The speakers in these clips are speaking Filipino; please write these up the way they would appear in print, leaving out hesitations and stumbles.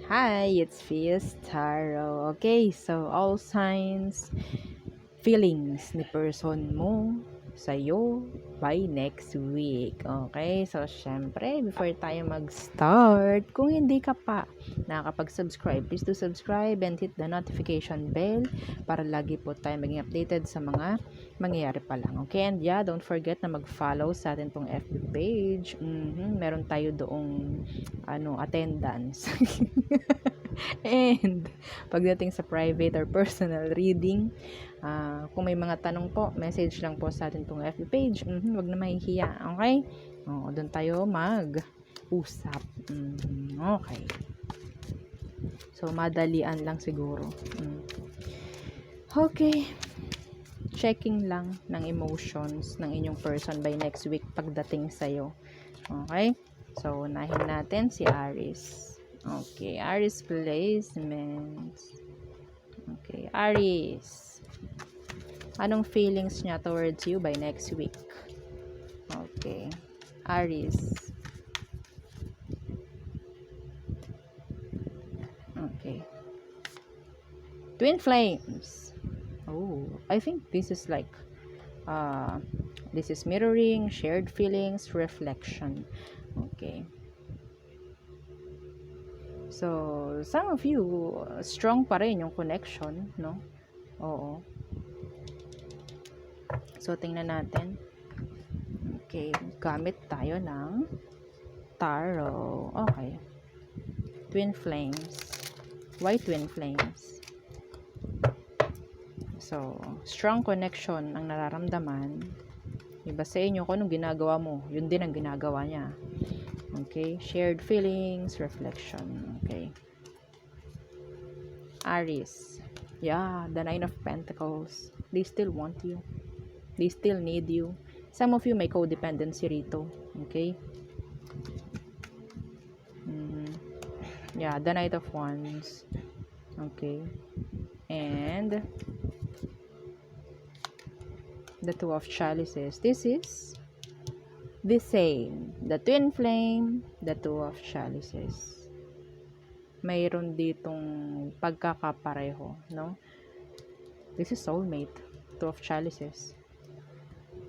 Hi, it's Fierce Tarot. Okay, so all signs, feelings ni person mo sa'yo by next week. Okay, so syempre, before tayo mag-start, kung hindi ka pa nakakapag-subscribe, please do subscribe and hit the notification bell para lagi po tayo maging updated sa mga mangyayari pa lang. Okay, and yeah, don't forget na mag-follow sa atin tong FB page. Meron tayo doong attendance. And pagdating sa private or personal reading, kung may mga tanong po, message lang po sa atin pong FB page. Wag na mahihiya, okay? Doon tayo mag-usap. Okay. So, madalian lang siguro. Okay. Checking lang ng emotions ng inyong person by next week pagdating sa'yo. Okay? So, unahin natin si Aries. Okay, Aries placements. Okay, Aries. Anong feelings niya towards you by next week? Okay, Aries. Okay. Twin flames. Oh, I think this is like this is mirroring, shared feelings, reflection. Okay. So, some of you, strong pa rin yung connection, no? Oo. So, tingnan natin. Okay, gamit tayo ng tarot. Okay. Twin flames. Why twin flames? So, strong connection ang nararamdaman. Iba sa inyo kung anong ginagawa mo, yun din ang ginagawa niya. Okay, shared feelings, reflection. Okay. Aries. Yeah, the Nine of Pentacles. They still want you. They still need you. Some of you may codependency rito. Okay? Yeah, the Knight of Wands. Okay. And the Two of Chalices. This is the same. The Twin Flame, the Two of Chalices. Mayroon ditong pagkakapareho, no? This is soulmate. Two of Chalices.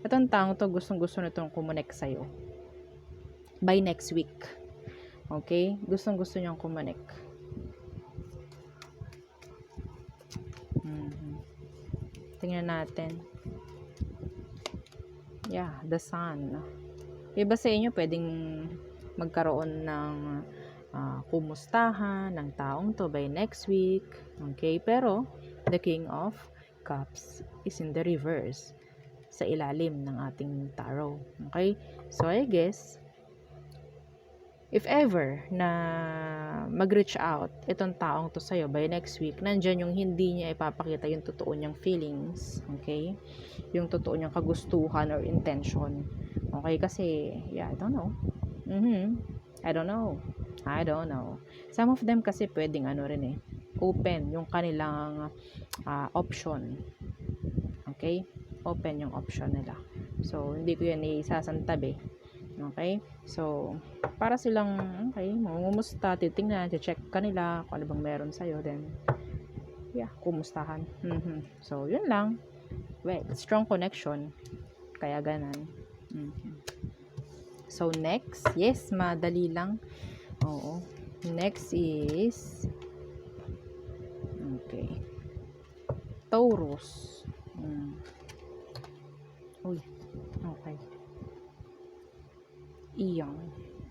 Itong taong to, gustong-gusto nitong kumonek sa'yo. By next week. Okay? Gustong-gusto niyang kumonek. Tingnan natin. Yeah, the Sun. Iba sa inyo, pwedeng magkaroon ng kumustahan ng taong to by next week. Okay? Pero, the King of Cups is in the reverse. Sa ilalim ng ating tarot. Okay? So, I guess, if ever na mag-reach out itong taong to sa'yo by next week, nandyan yung hindi niya ipapakita yung totoo niyang feelings. Okay? Yung totoo niyang kagustuhan or intention. Okay? Kasi, yeah, I don't know. I don't know. Some of them kasi pwedeng open yung kanilang option. Okay? Open yung option nila. So, hindi ko yan isasantabi. Okay? So, para silang, okay, mamumusta, titingnan, check kanila, kung ano bang meron sa'yo, then, yeah, kumustahan. So, yun lang. Well, strong connection. Kaya ganan. So, next, yes, madali lang. Oo. Next is, okay, Taurus. Uy, okay. Iyong.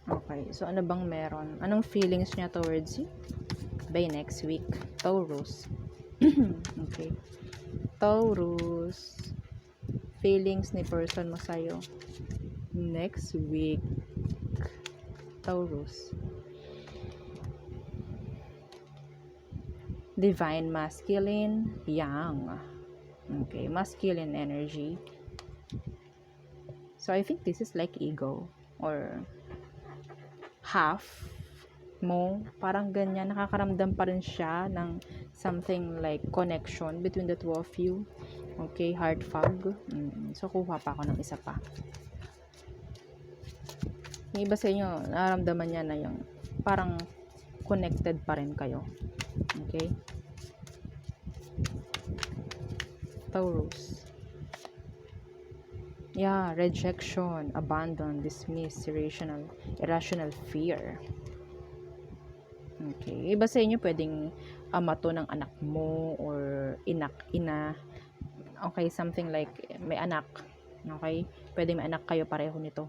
Okay, so ano bang meron? Anong feelings niya towards you? By next week, Taurus. Okay. Taurus. Feelings ni person mo sa'yo. Next week, Taurus. Divine Masculine, Yang. Okay, masculine energy. So, I think this is like ego or half mo, parang ganyan, nakakaramdam pa rin siya ng something like connection between the two of you. Okay, heart fog. So, kuha pa ako ng isa pa. Yung iba sa inyo, nararamdaman niya na yung parang connected pa rin kayo. Okay? Taurus. Yeah, rejection, abandon, dismiss, irrational fear. Okay. Iba sa inyo pwedeng ama to ng anak mo or ina. Okay, something like may anak. Okay? Pwedeng may anak kayo pareho nito.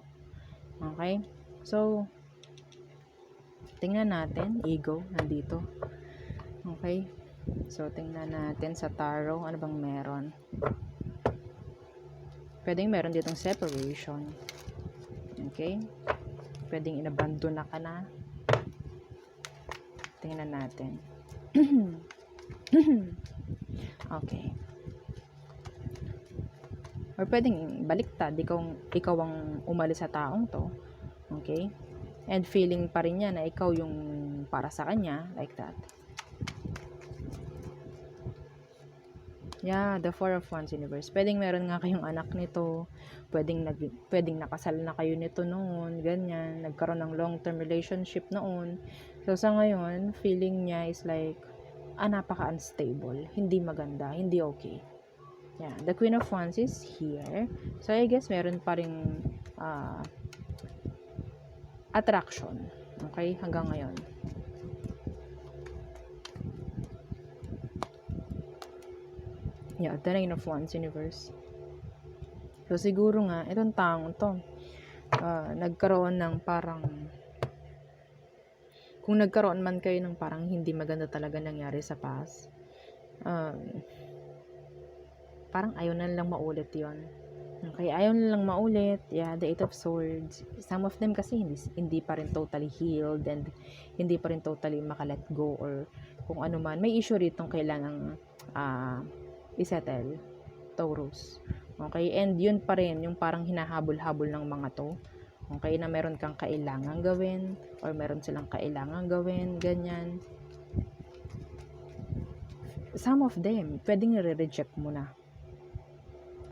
Okay? So, tingnan natin. Ego, nandito. Okay? So, tingnan natin sa tarot. Ano bang meron? Pwedeng meron ditong separation. Okay? Pwedeng inabandon na ka na. Tingnan natin. Okay. Or pwedeng baliktad. Ikaw ang umalis sa taong to. Okay? And feeling pa rin niya na ikaw yung para sa kanya. Like that. Yeah, the Four of Wands universe. Pwedeng meron nga kayong anak nito. Pwedeng nakasal na kayo nito noon. Ganyan. Nagkaroon ng long-term relationship noon. So, sa ngayon, feeling niya is like, napaka-unstable. Hindi maganda. Hindi okay. Yeah. The Queen of Wands is here. So, I guess meron pa ring attraction. Okay? Hanggang ngayon. Yeah, the Nine of Wands universe. So, siguro nga, itong taong to, nagkaroon ng parang, kung nagkaroon man kayo ng parang hindi maganda talaga nangyari sa past, parang ayaw na lang maulit yon. Okay, ayaw na lang maulit. Yeah, the Eight of Swords. Some of them kasi hindi pa rin totally healed and hindi pa rin totally makalet go or kung ano man. May issue rito kailangang isettle. Taurus. Okay, and yun pa rin yung parang hinahabol-habol ng mga to. Okay, na meron kang kailangan gawin or meron silang kailangan gawin, ganyan. Some of them, pwedeng nire-reject mo na.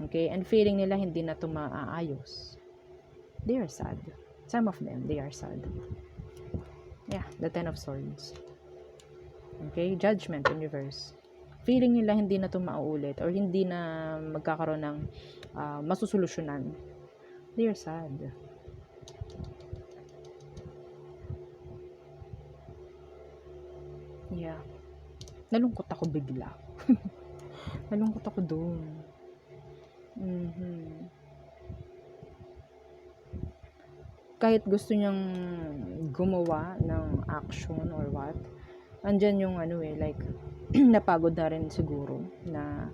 Okay, and feeling nila hindi na ito maaayos. They are sad. Some of them, they are sad. Yeah, the Ten of Swords. Okay, Judgment, universe. Feeling nila hindi na ito mauulit or hindi na magkakaroon ng masusolusyonan. They are sad. Yeah. Nalungkot ako bigla. Nalungkot ako doon. Kahit gusto niyang gumawa ng action or what, andyan yung like, napagod na rin siguro na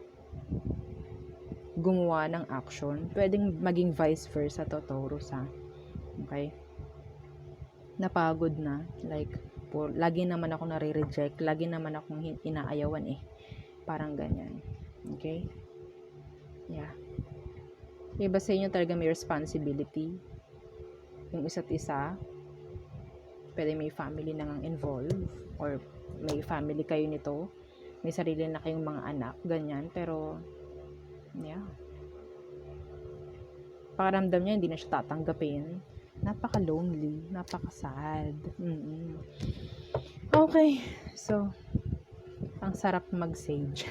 gumawa ng action. Pwedeng maging vice versa to, Taurus, ha? Okay? Napagod na. Like, lagi naman ako nare-reject. Lagi naman akong inaayawan eh. Parang ganyan. Okay? Yeah. Iba sa inyo talaga may responsibility. Yung isa't isa. Pwede may family nang involved. Or may family kayo nito. May sarili na kayong mga anak. Ganyan. Pero, yeah. Pakiramdam niya, hindi na siya tatanggapin. Napaka-lonely. Napaka-sad. Okay. So, ang sarap mag-sage.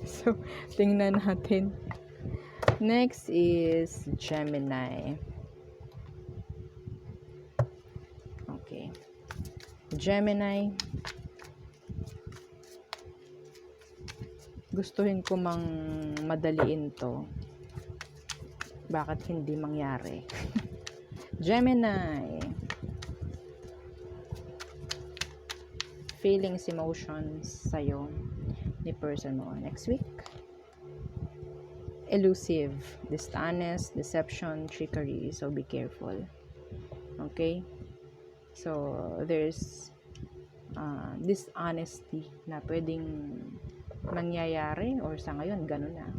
So, tingnan natin. Next is Gemini. Okay. Gemini. Gustuhin ko mang madaliin to. Bakit hindi mangyari? Gemini. Feelings, emotions sa'yo ni person mo next week. Elusive, dishonest, deception, trickery. So, be careful. Okay? So, there's dishonesty na pwedeng mangyayari or sa ngayon, ganun na.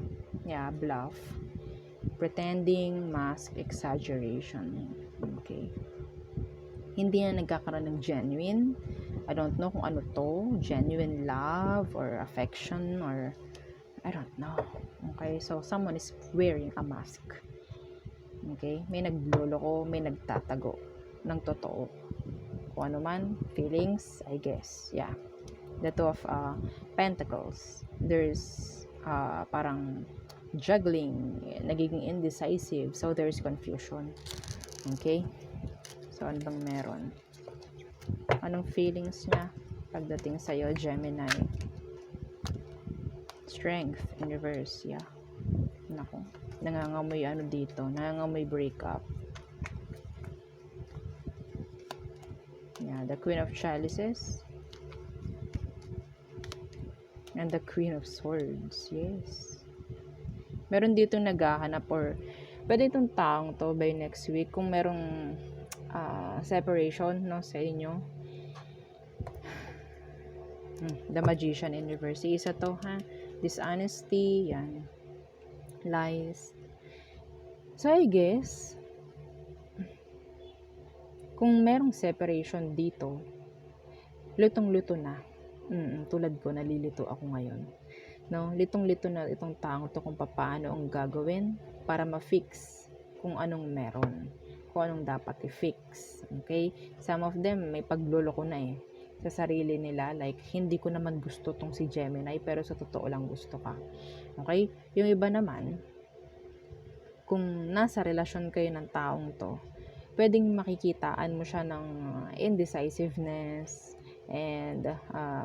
Yeah, bluff. Pretending, mask, exaggeration. Okay? Hindi na nagkakaroon ng genuine. I don't know kung ano to. Genuine love or affection or I don't know. Okay? So, someone is wearing a mask. Okay? May nagloloko, may nagtatago ng totoo. kung ano man, feelings, I guess. Yeah. The Two of Pentacles. There's parang juggling, nagiging indecisive, so there's confusion. Okay? So, ano bang meron? Anong feelings niya pagdating sa'yo, Gemini? Strength in reverse, yeah. Nako, nangangamoy ano dito, nangangamoy breakup. Yeah, the Queen of Chalices. And the Queen of Swords, yes. Meron dito naghahanap or pwede itong taong to by next week kung merong separation, no, sa inyo. The Magician in reverse. Isa to, ha? Dishonesty, yan. Lies. So, I guess, kung merong separation dito, lutong-luto na. Tulad ko, nalilito ako ngayon. No? Litong-lito na itong taong to kung paano ang gagawin para ma-fix kung anong meron. Kung anong dapat i-fix. Okay? Some of them, may pagluloko na eh. Sa sarili nila, like, hindi ko naman gusto tong si Gemini, pero sa totoo lang gusto ka. Okay? Yung iba naman, kung nasa relasyon kayo ng taong to, pwedeng makikitaan mo siya ng indecisiveness, and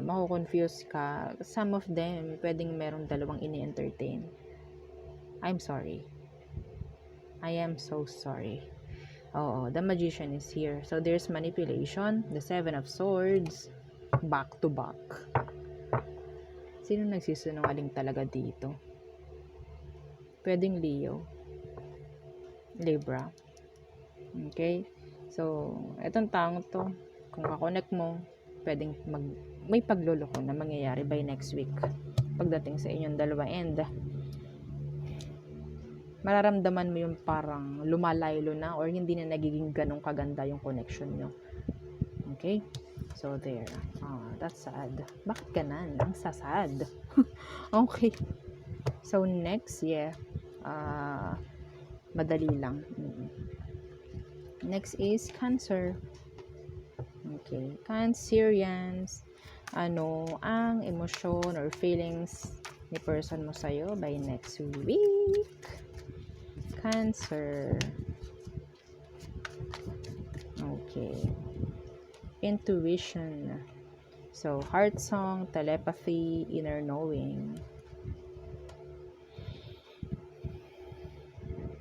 mako-confuse ka. Some of them, pwedeng merong dalawang ini-entertain. I'm sorry. I am so sorry. Oo, the Magician is here. So, there's manipulation. The Seven of Swords. Back to back. Sino nagsisinungaling talaga dito? Pwedeng Leo. Libra. Okay? So, etong taong to, kung kakonect mo, pwedeng may pagluloko na mangyayari by next week. Pagdating sa inyong dalawa. And, mararamdaman mo yung parang lumalaylo na or hindi na nagiging ganong kaganda yung connection nyo. Okay? So, there. That's sad. Bakit ganan? Ang sasad. Okay. So, next, yeah. Madali lang. Next is Cancer. Okay. Cancerians. Ano ang emosyon or feelings ni person mo sa'yo by next week? Cancer. Okay. Intuition. So, heart song, telepathy, inner knowing.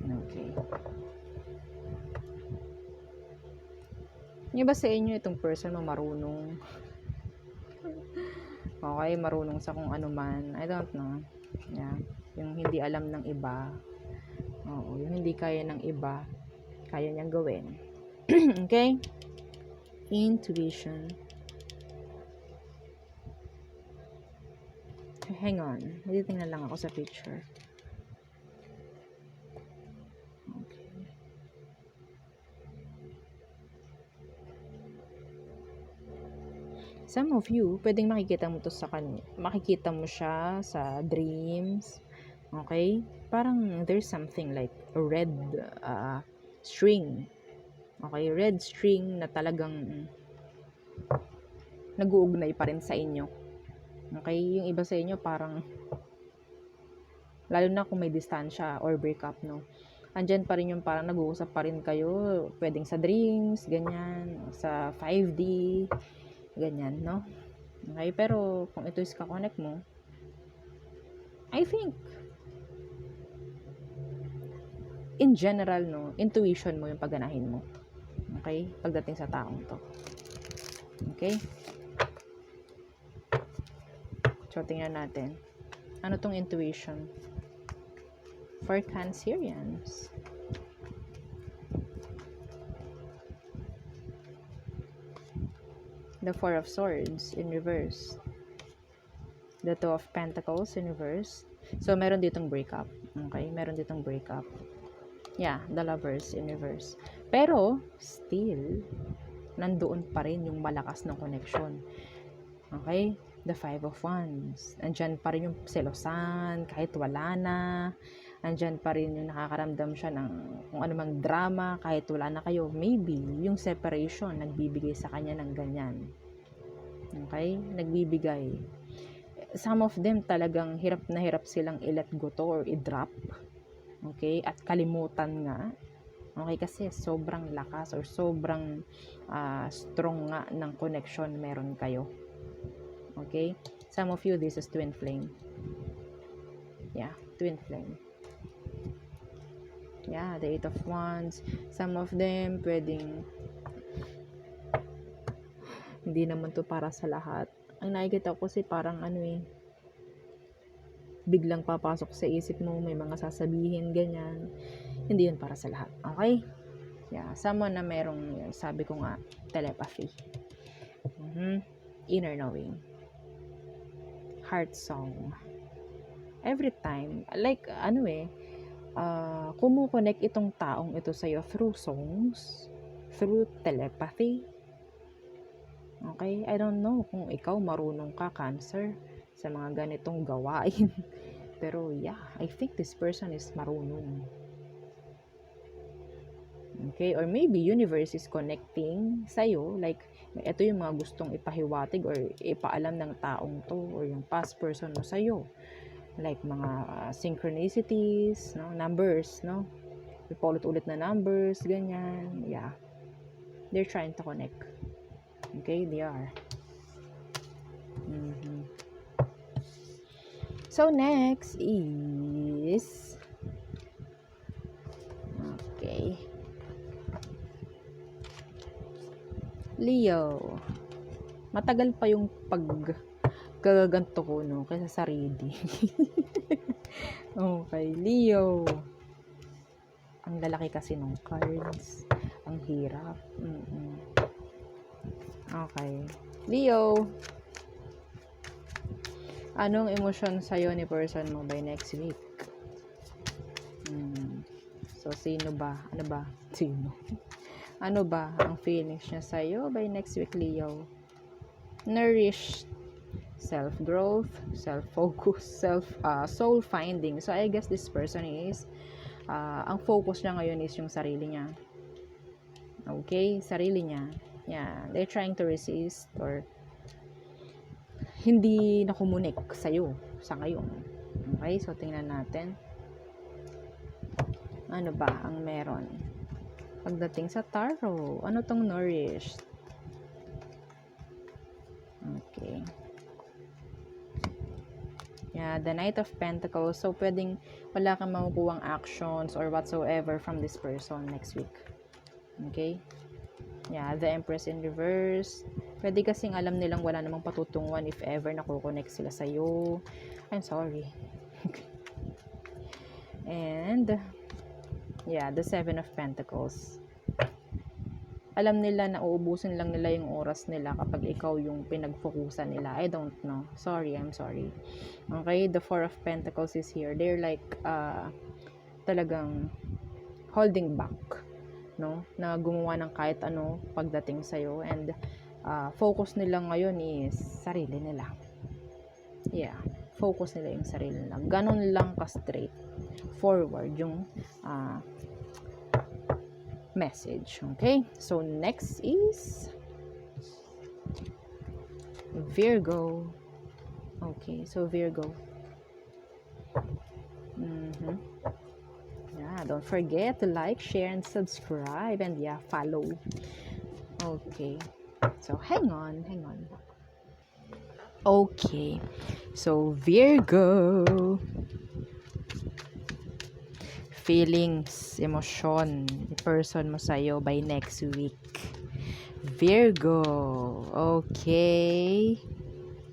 Okay. Yung ba sa inyo itong person mo marunong? Okay, marunong sa kung ano man. I don't know. Yeah. Yung hindi alam ng iba. Oo, yung hindi kaya ng iba, kaya niyang gawin. Okay? Intuition. Hang on. Natitingnan lang ako sa picture. Okay. Some of you, pwedeng makikita mo to sa kanya. Makikita mo siya sa dreams. Okay? Parang there's something like a red string. Okay? Red string na talagang nag-uugnay pa rin sa inyo. Okay? Yung iba sa inyo parang lalo na kung may distansya or breakup, no? Andyan pa rin yung parang nag-uusap pa rin kayo. Pwedeng sa dreams, ganyan. Sa 5D, ganyan, no? Okay? Pero kung ito is kakonect mo, I think in general, no, intuition mo yung pagganahin mo. Okay? Pagdating sa taong to. Okay? So, tingnan natin. Ano tong intuition? For Cancerians. The Four of Swords in reverse. The Two of Pentacles in reverse. So, meron ditong breakup. Okay? Meron ditong breakup. Yeah, the Lovers in reverse. Pero, still, nandoon pa rin yung malakas na connection. Okay? The Five of Wands. Andyan pa rin yung selosan, kahit wala na. Andyan pa rin yung nakakaramdam siya ng kung anumang drama, kahit wala na kayo. Maybe, yung separation, nagbibigay sa kanya ng ganyan. Okay? Nagbibigay. Some of them talagang hirap na hirap silang i-let go to or i-drop. Okay? At kalimutan nga. Okay? Kasi sobrang lakas or sobrang strong nga ng connection meron kayo. Okay? Some of you, this is twin flame. Yeah, twin flame. Yeah, the Eight of Wands. Some of them, pwedeng hindi naman to para sa lahat. Ang nakikita ko kasi parang biglang papasok sa isip mo, may mga sasabihin, ganyan. Hindi yun para sa lahat. Okay? Yeah, someone na merong, sabi ko nga, telepathy. Inner knowing. Heart song. Every time, like, kumukonect itong taong ito sa'yo through songs, through telepathy. Okay? I don't know kung ikaw marunong ka, Cancer, sa mga ganitong gawain. Pero yeah, I think this person is marunong. Okay? Or maybe universe is connecting sa'yo. Like, ito yung mga gustong ipahiwatig or ipaalam ng taong to or yung past person mo sa'yo. Like, mga synchronicities, no? Numbers, no? Paulit-ulit na numbers, ganyan. Yeah. They're trying to connect. Okay? They are. So, next is... Okay. Leo. Matagal pa yung pagkaganto ko, no? Kaysa sa reading. Okay. Leo. Ang lalaki kasi ng cards. Ang hirap. Okay. Leo. Anong emosyon sa'yo ni person mo by next week? So, sino ba? Ano ba? Sino? Ano ba ang feelings niya sa'yo by next week, Leo? Nourished. Self-growth, self-focus, soul-finding. So, I guess this person is, ang focus niya ngayon is yung sarili niya. Okay? Sarili niya. Yeah. They're trying to resist or hindi na kumunik sa'yo sa ngayon. Okay? So, tingnan natin. Ano ba ang meron? Pagdating sa tarot, ano tong nourished? Okay. Yeah, the Knight of Pentacles. So, pwedeng wala kang makukuhang actions or whatsoever from this person next week. Okay? Yeah, the Empress in reverse. Pwede kasing alam nilang wala namang patutunguhan if ever nakukonect sila sa'yo. I'm sorry. And, yeah, the Seven of Pentacles. Alam nila na uubusin lang nila yung oras nila kapag ikaw yung pinagfokusan nila. I don't know. Sorry, I'm sorry. Okay, the Four of Pentacles is here. They're like, talagang holding back, no? Na gumawa ng kahit ano pagdating sa'yo. And, focus nila ngayon is sarili nila. Yeah, focus nila yung sarili nila. Ganon lang ka-straight forward yung, message. Okay? So, next is Virgo. Okay. So, Virgo. Yeah, don't forget to like, share, and subscribe. And yeah, follow. Okay. So, hang on. Okay. So, Virgo. Feelings, emosyon, person mo sa'yo by next week. Virgo. Okay.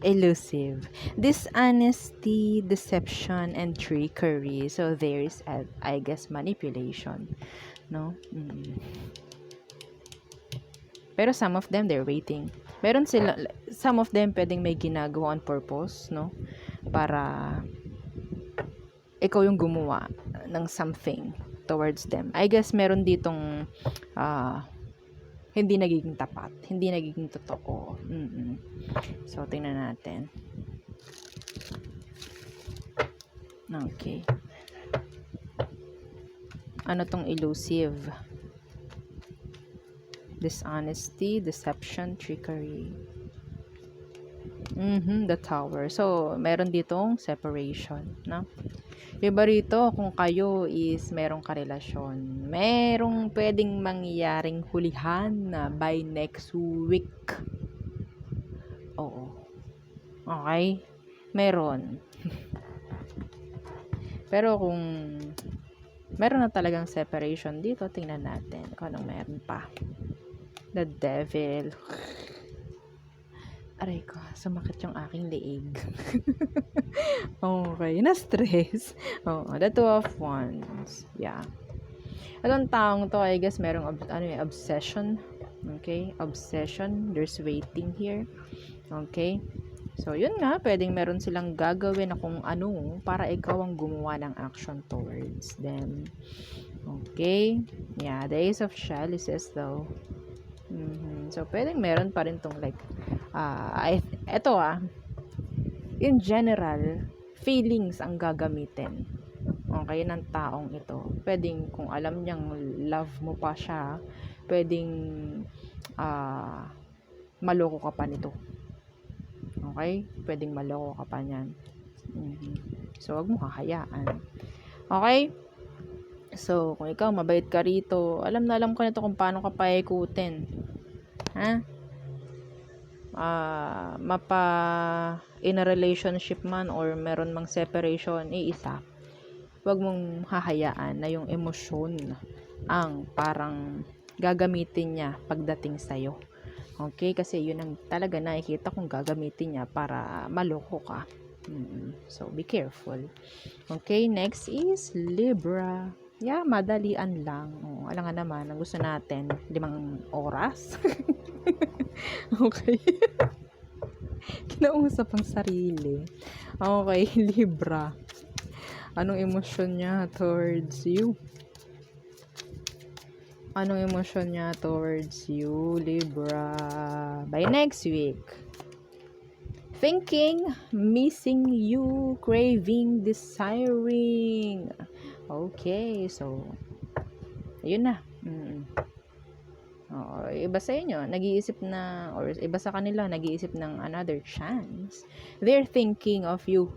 Elusive. Dishonesty, deception, and trickery. So, there is, I guess, manipulation. No? Pero some of them, they're waiting. Meron sila, some of them pwedeng may ginagawa on purpose, no? Para ikaw yung gumawa ng something towards them. I guess meron ditong hindi nagiging tapat, hindi nagiging totoo. So, tingnan natin. Okay. Ano tong elusive? Dishonesty, deception, trickery. The Tower. So, meron ditong separation, no? Iba rito, kung kayo is merong karelasyon, merong pwedeng mangyaring hulihan na by next week. Oo. Okay? Meron. Pero kung meron na talagang separation dito, tingnan natin kung anong meron pa. The Devil. Aray ko, sumakit yung aking leeg. Okay, na-stress. The Two of Wands. Yeah. Itong taong to, I guess, merong obsession. Okay? Obsession. There's waiting here. Okay? So, yun nga, pwedeng meron silang gagawin na kung ano para ikaw ang gumawa ng action towards them. Okay? Yeah, the Ace of Chalices though. So, pwedeng meron pa rin tong like, in general, feelings ang gagamitin. Okay, ng taong ito. Pwedeng, kung alam niyang love mo pa siya, pwedeng, maloko ka pa nito. Okay? Pwedeng maloko ka pa niyan. So, wag mo hahayaan. Okay? So, kung ikaw mabait ka rito, alam ko nito kung paano ka paikutin. Ha? In a relationship man or meron mang separation, iisa. Wag mong hahayaan na yung emosyon ang parang gagamitin niya pagdating sa'yo. Okay? Kasi yun ang talaga nakikita kung gagamitin niya para maloko ka. So, be careful. Okay? Next is Libra. Yeah, madalian lang. Alam nga naman, ang gusto natin, 5 oras. Okay. Kinausap ang sarili. Okay, Libra. Anong emosyon niya towards you? Anong emosyon niya towards you, Libra? By next week. Thinking, missing you, craving, desiring. Okay, so, ayun na. Iba sa inyo, nag-iisip na, or iba sa kanila, nag-iisip ng another chance. They're thinking of you.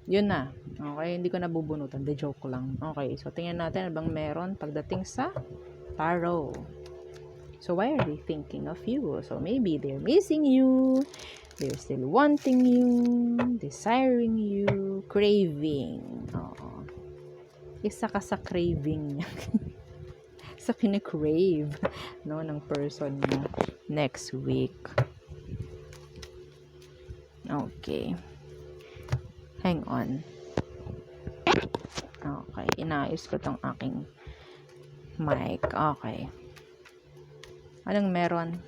Yun na. Okay, hindi ko nabubunutan. The joke lang. Okay, so tingnan natin bang meron pagdating sa tarot. So, why are they thinking of you? So, maybe they're missing you. They're still wanting you. Desiring you. Craving. Oo. Isa ka sa craving niya. Sa kine-crave, no, ng person mo next week. Okay. Hang on. Okay. Inaayos ko tong aking mic. Okay. Anong meron?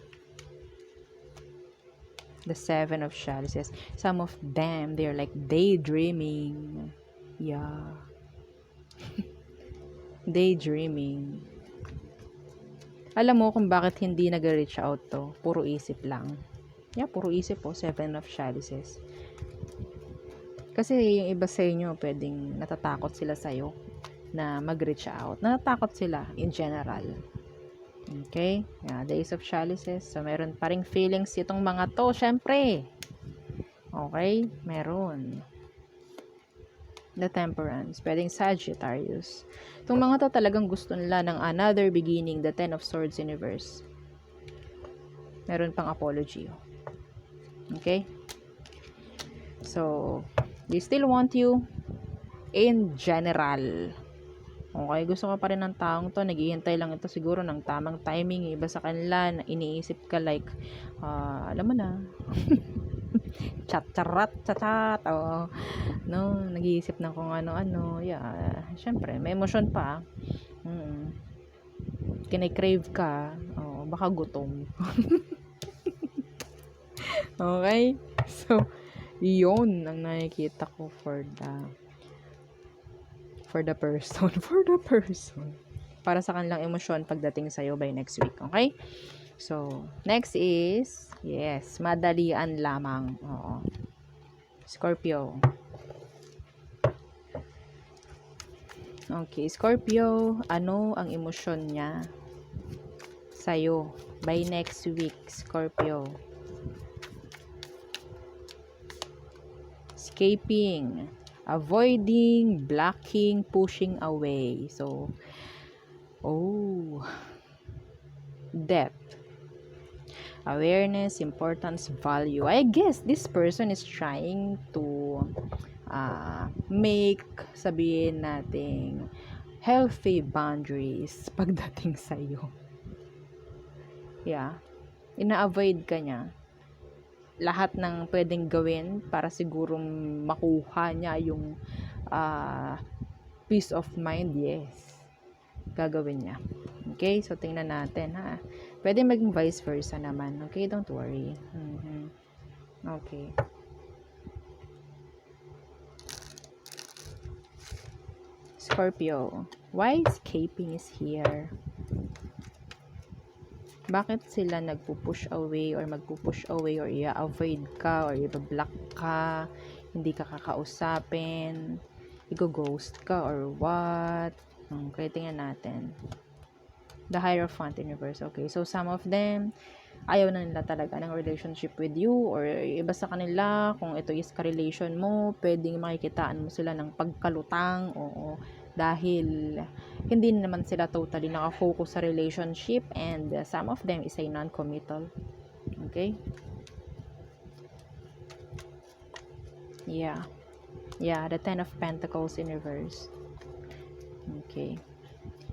The Seven of Chalices. Some of them, they're like daydreaming. Yeah. Daydreaming. Alam mo kung bakit hindi nag-reach out to? Puro isip lang. Yeah, puro isip po. Seven of Chalices. Kasi yung iba sa inyo, pwedeng natatakot sila sa'yo na mag-reach out. Natatakot sila in general. Okay? Yeah, the Ace of Chalices. So, meron pa ring feelings itong mga to, syempre. Okay? Meron. The Temperance. Pwedeng Sagittarius. Itong mga to talagang gusto nila ng another beginning. The Ten of Swords Universe. Meron pang apology. Okay? So, they still want you in general. Okay, gusto ko pa rin ng taong to, naghihintay lang ito siguro ng tamang timing. Iba sa kanila, na iniisip ka like, alam mo na, chat, no, nag-iisip ng kung ano-ano, yeah, syempre, may emosyon pa, kine-crave ka, baka gutom. Okay, so, yun ang nakikita ko for the person. Para sa kanilang emosyon pagdating sa'yo by next week. Okay? So, next is, yes, madalian lamang. Oo. Scorpio. Okay, Scorpio, ano ang emosyon niya sa'yo by next week, Scorpio? Escaping, avoiding, blocking, pushing away. So, depth, awareness, importance, value. I guess this person is trying to make, sabihin nating, healthy boundaries pagdating sa'yo. Yeah. Ina-avoid ka niya. Lahat ng pwedeng gawin para sigurong makuha niya yung peace of mind, yes, gagawin niya. Okay, so tingnan natin ha. Pwede maging vice versa naman. Okay, don't worry. Okay. Scorpio, why escaping is here? Bakit sila nagpupush away or magpupush away or i-avoid ka or i-block ka, hindi ka kakausapin, i-ghost ka or what? Okay, tingnan natin. The Hierophant in reverse. Okay, so some of them, ayaw na nila talaga ng relationship with you or iba sa kanila, kung ito is ka-relation mo, pwedeng makikitaan mo sila ng pagkalutang o dahil hindi naman sila totally nakafocus sa relationship and some of them is a non-committal. Okay? Yeah, the Ten of Pentacles in reverse. Okay.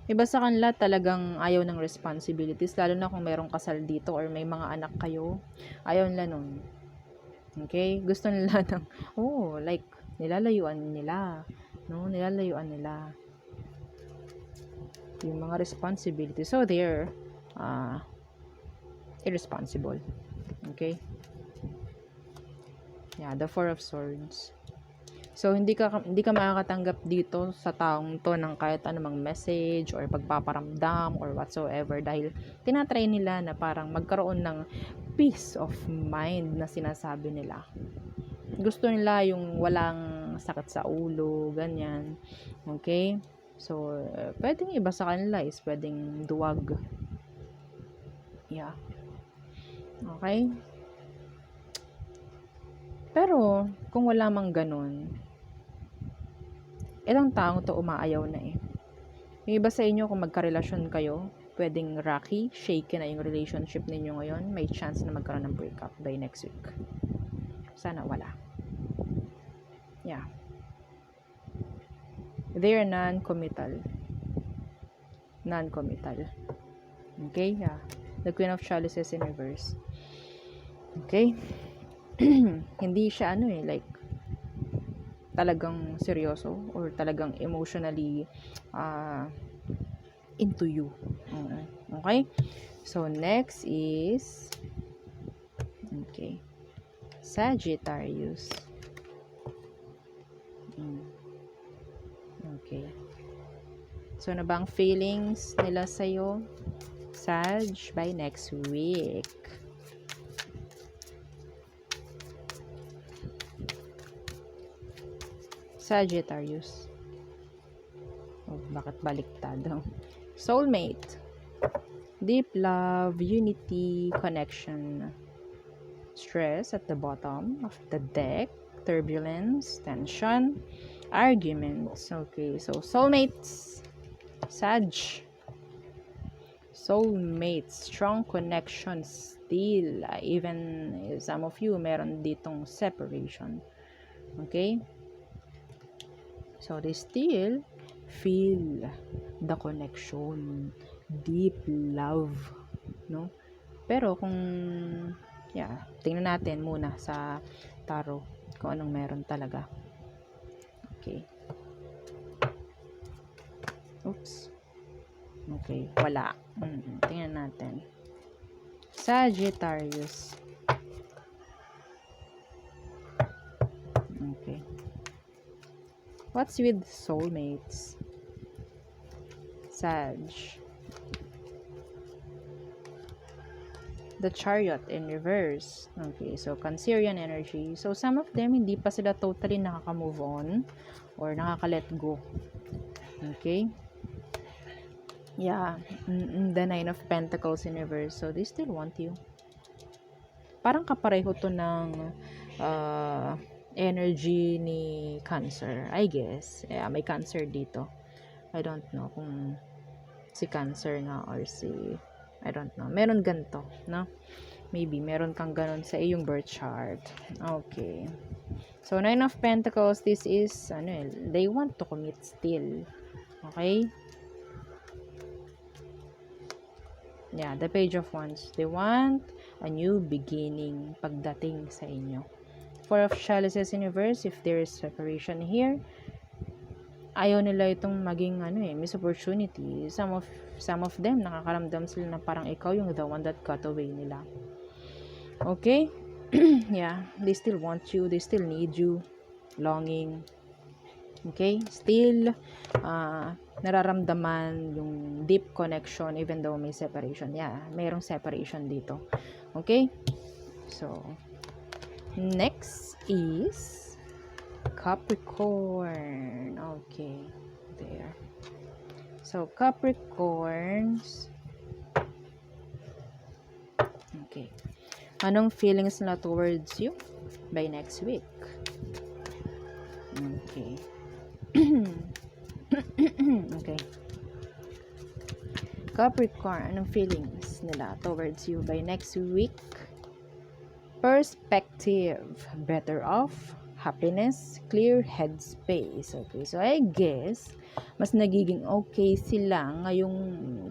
Iba sa kanila talagang ayaw ng responsibilities, lalo na kung merong kasal dito or may mga anak kayo. Ayaw nila nun. Okay? Gusto nila ng, like, nilalayuan nila. No? Nilalayuan nila yung mga responsibilities. So, they're irresponsible. Okay? Yeah, the Four of Swords. So, hindi ka makakatanggap dito sa taong to ng kahit anumang message or pagpaparamdam or whatsoever dahil tinatry nila na parang magkaroon ng peace of mind na sinasabi nila. Gusto nila yung walang sakit sa ulo, ganyan. Okay? So, pwedeng iba sa kanila is pwedeng duwag. Yeah. Okay? Pero, kung wala mang ganun, itong taong to umaayaw na eh. Yung iba sa inyo, kung magkarelasyon kayo, pwedeng rocky, shaky na yung relationship ninyo ngayon, may chance na magkaroon ng breakup by next week. Sana wala. Yeah. They're non-committal. Okay? Yeah. The Queen of Chalices in reverse. Okay? Hindi siya like, talagang seryoso or talagang emotionally into you. Okay? So, next is Sagittarius. Okay. So, ano bang feelings nila sa'yo, Sag, by next week? Sagittarius. Bakit baliktad? Soulmate. Deep love, unity, connection. Stress at the bottom of the deck. Turbulence, tension, arguments. Okay, so soulmates. Sag. Soulmates. Strong connection still. Even some of you, meron ditong separation. Okay? So, they still feel the connection, deep love, no? Pero kung, tingnan natin muna sa tarot kung anong meron talaga. Okay. Oops. Okay, wala. Tingnan natin. Sagittarius. Okay. What's with soulmates? Sag. The Chariot in reverse. Okay, so Cancerian energy. So some of them, hindi pa sila totally nakaka-move on or nakaka-let go Okay? Yeah, the Nine of Pentacles in reverse. So, they still want you. Parang kapareho to ng energy ni Cancer, I guess. Yeah, may Cancer dito. I don't know kung si Cancer nga or si, I don't know. Meron ganito, no? Maybe meron kang ganon sa iyong birth chart. Okay. So, Nine of Pentacles, this is, they want to commit still. Okay? Yeah, the Page of Wands. They want a new beginning pagdating sa inyo. Four of Chalices in reverse, if there is separation here, ayaw nila itong maging miss opportunity. Some of them nakakaramdam sila na parang ikaw yung the one that got away nila. Okay? Yeah, they still want you, they still need you, longing. Okay? Still nararamdaman yung deep connection even though may separation. Yeah, mayroong separation dito. Okay? So, next is Capricorn. Okay. There. So, Capricorns. Okay. Anong feelings na towards you by next week? Okay. Okay. Capricorn, anong feelings nila towards you by next week? Perspective, better off, happiness, clear headspace. Okay, so I guess mas nagiging okay sila ngayong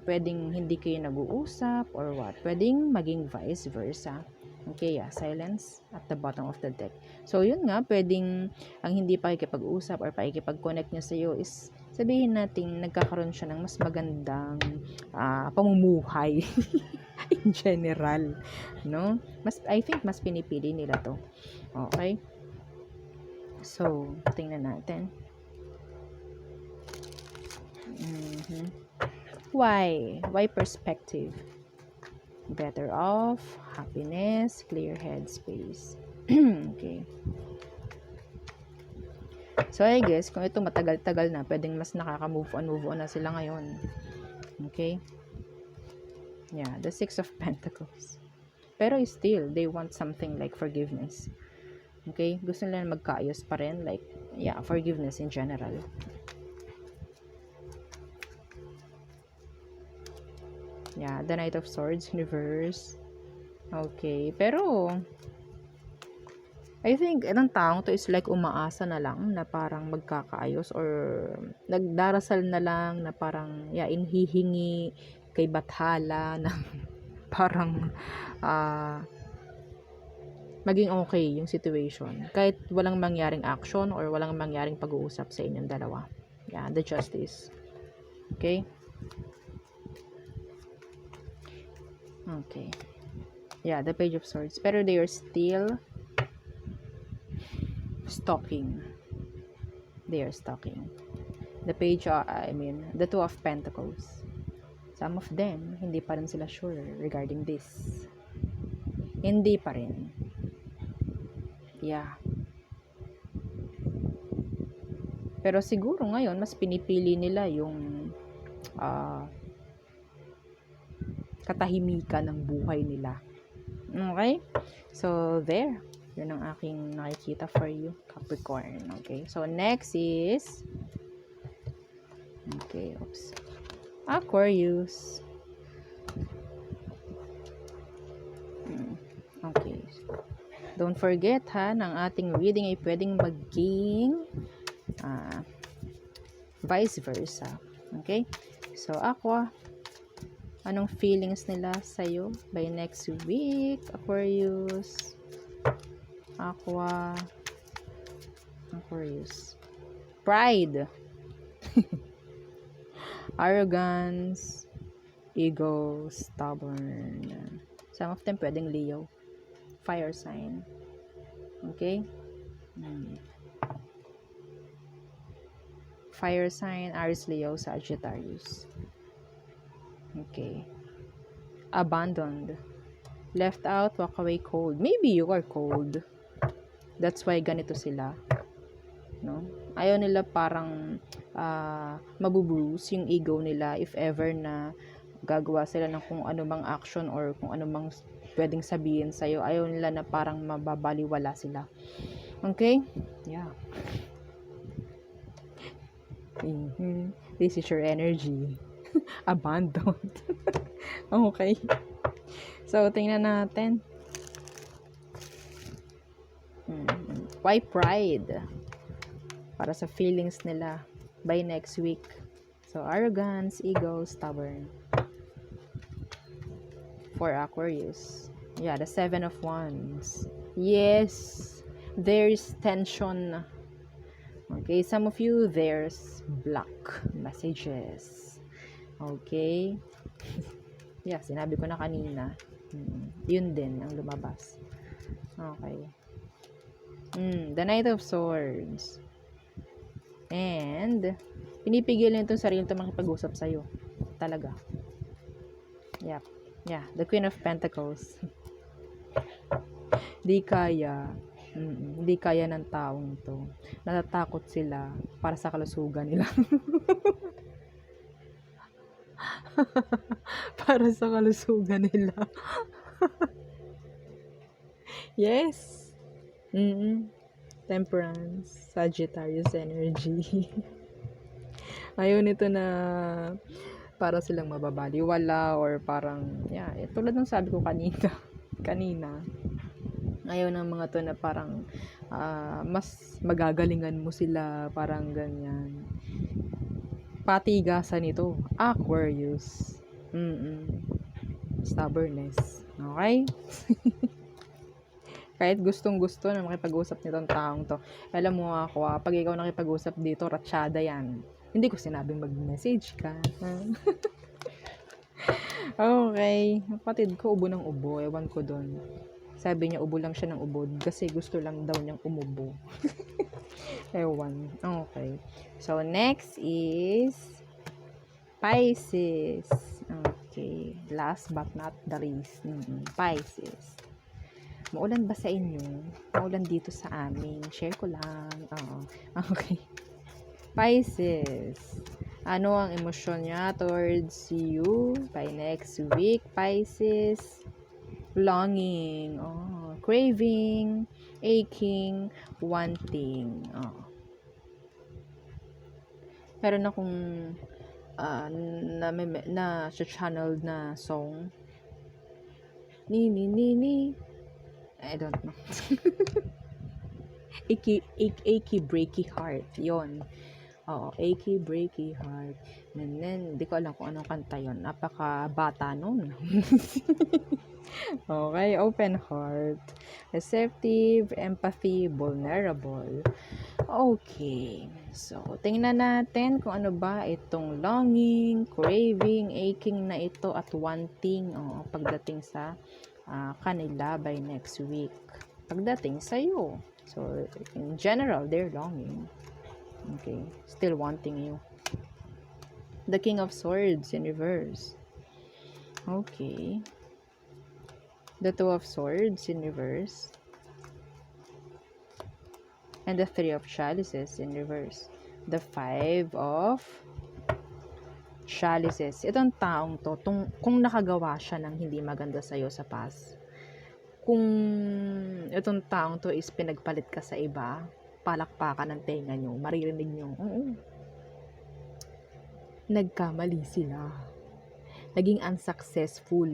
pwedeng hindi kayo nag-uusap or what. Pwedeng maging vice versa. Okay, yeah, silence at the bottom of the deck. So, yun nga, pwedeng ang hindi pakikipag-usap or pakikipag-connect niya sa iyo is sabihin natin nagkakaroon siya ng mas magandang pamumuhay in general, no? I think mas pinipili nila to. Okay? So, tingnan natin. Why perspective? Better off, happiness, clear headspace. Okay. So, I guess, kung ito matagal-tagal na, pwedeng mas nakaka-move on na sila ngayon. Okay? Yeah, the Six of Pentacles. Pero still, they want something like forgiveness. Okay? Gusto nila magkaayos pa rin. Like, yeah, forgiveness in general. Yeah, the Knight of Swords in reverse. Okay, pero I think itong taong to is like umaasa na lang na parang magkakaayos or nagdarasal na lang na parang inhihingi kay Bathala na parang maging okay yung situation kahit walang mangyaring action or walang mangyaring pag-uusap sa inyong dalawa. Yeah, the Justice. Okay? Okay. Yeah, the Page of Swords. Pero they are still stalking. They are stalking. The Page, the Two of Pentacles. Some of them, hindi pa rin sila sure regarding this. Hindi pa rin. Yeah. Pero siguro ngayon, mas pinipili nila yung katahimikan ng buhay nila. Okay? So, there. Yun ang aking nakikita for you, Capricorn. Okay? So, next is Aquarius. Okay. Don't forget ng ating reading ay pwedeng maging vice versa. Okay? So, Aqua, anong feelings nila sa'yo by next week, Aquarius? Aquarius. Pride. Arrogance. Ego. Stubborn. Some of them pwedeng Leo. Fire sign. Okay? Fire sign, Aries, Leo, Sagittarius. Okay. Abandoned. Left out, walk away cold. Maybe you are cold. That's why ganito sila. No? Ayaw nila parang mabubruise yung ego nila if ever na gagawa sila ng kung ano mang action or kung ano mang pwedeng sabihin sa'yo. Ayaw nila na parang mababaliwala sila. Okay? Yeah. This is your energy. Abandoned. Okay. So, tingnan natin. Why pride? Para sa feelings nila by next week. So, arrogance, ego, stubborn. For Aquarius. Yeah, the 7 of Wands. Yes, there's tension. Okay, some of you, there's black messages. Okay. Yeah, sinabi ko na kanina. Yun din ang lumabas. Okay. The Knight of Swords. And, pinipigil nito sarili nito makipag-usap sa'yo. Talaga. Yep. Yeah, the Queen of Pentacles. Di kaya. Hindi kaya ng taong to. Natatakot sila para sa kalusugan nila. Para sa kalusugan nila. Yes. Temperance, Sagittarius energy. Ayaw nito na para silang mababaliwala or parang, yeah, tulad ng sabi ko kanina, ayaw ng mga to na parang mas magagalingan mo sila, parang ganyan. Patigasan ito, Aquarius. Stubbornness. Okay? Kahit gustong-gusto na makipag-usap nitong taong to. Alam mo ako, pag ikaw nakipag-usap dito, ratsyada yan. Hindi ko sinabing mag-message ka. Okay. Kapatid ko, ubo ng ubo. Ewan ko dun. Sabi niya, ubo lang siya ng ubo. Kasi gusto lang daw niyang umubo. Ewan. Okay. So, next is Pisces. Okay. Last but not the least. Pisces. Maulan ba sa inyo? Maulan dito sa amin. Share ko lang. Oo. Okay. Pisces. Ano ang emosyon niya towards you by next week? Pisces. Longing. Craving. Aching. Wanting. Meron akong na channeled na song. Ni I don't know. Achy breaky heart. Yon. Oo, achy breaky heart. Hindi ko alam kung anong kanta yon. Napaka-bata nun. Okay, open heart. Receptive, empathy, vulnerable. Okay. So, tingnan natin kung ano ba itong longing, craving, aching na ito at wanting pagdating sa kanila by next week. Pagdating sa'yo. So, in general, they're longing. Okay. Still wanting you. The King of Swords in reverse. Okay. The Two of Swords in reverse. And the Three of Chalices in reverse. The Five of Chalices. Itong taong to, kung nakagawa siya ng hindi maganda sa'yo sa past, kung itong taong to is pinagpalit ka sa iba, palakpakan ng tenga nyo, maririnig nyo, nagkamali sila. Naging unsuccessful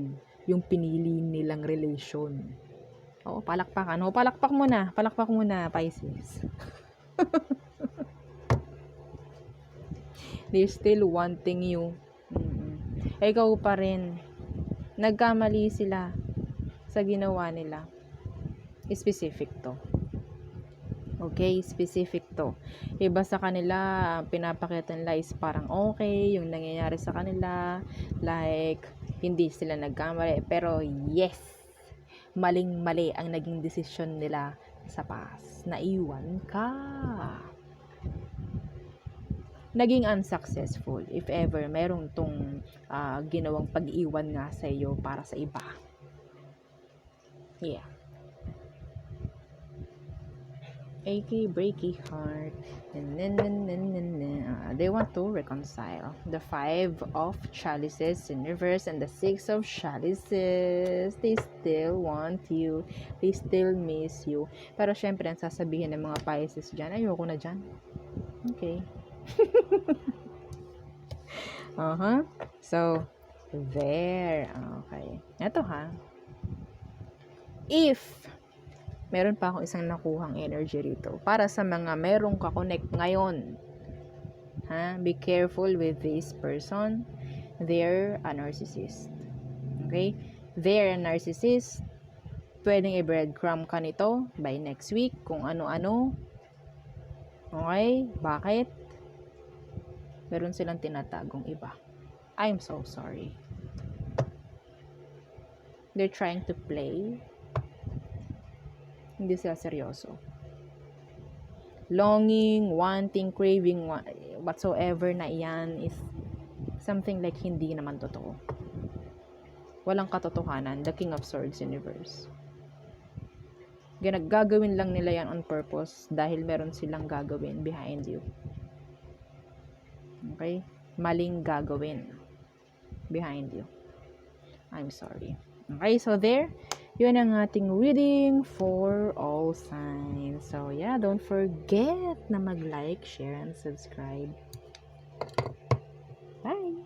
yung pinili nilang relation. Palakpakan. Palakpak muna, Pisces. They're still wanting you. Ikaw pa rin. Nagkamali sila sa ginawa nila. Specific to. Okay, specific to. Iba sa kanila, pinapakita nila is parang okay, yung nangyayari sa kanila, like, hindi sila nagkamali. Pero yes, maling-mali ang naging desisyon nila sa past. Naiwan ka. Naging unsuccessful if ever merong tong ginawang pag-iwan nga sa iyo para sa iba. Yeah. Achy breaky heart. They want to reconcile. The 5 of chalices in reverse and the 6 of chalices. They still want you. They still miss you. Pero syempre, ang sasabihin ng mga Pisces dyan, ayoko na dyan. Okay. So, there. Okay. Ito ha. If meron pa akong isang nakuhang energy rito para sa mga merong kakonect ngayon. Be careful with this person. They're a narcissist. Okay? They're a narcissist. Pwedeng i-breadcrumb ka nito by next week kung ano-ano. Okay? Bakit? Meron silang tinatagong iba. I'm so sorry. They're trying to play. Hindi sila seryoso. Longing, wanting, craving, whatsoever na iyan is something like hindi naman totoo. Walang katotohanan. The King of Swords Universe. Gagawin lang nila yan on purpose dahil meron silang gagawin behind you. Okay? Maling gagawin behind you. I'm sorry. Okay, so there. Yun ang ating reading for all signs. So, yeah, don't forget na mag-like, share, and subscribe. Bye!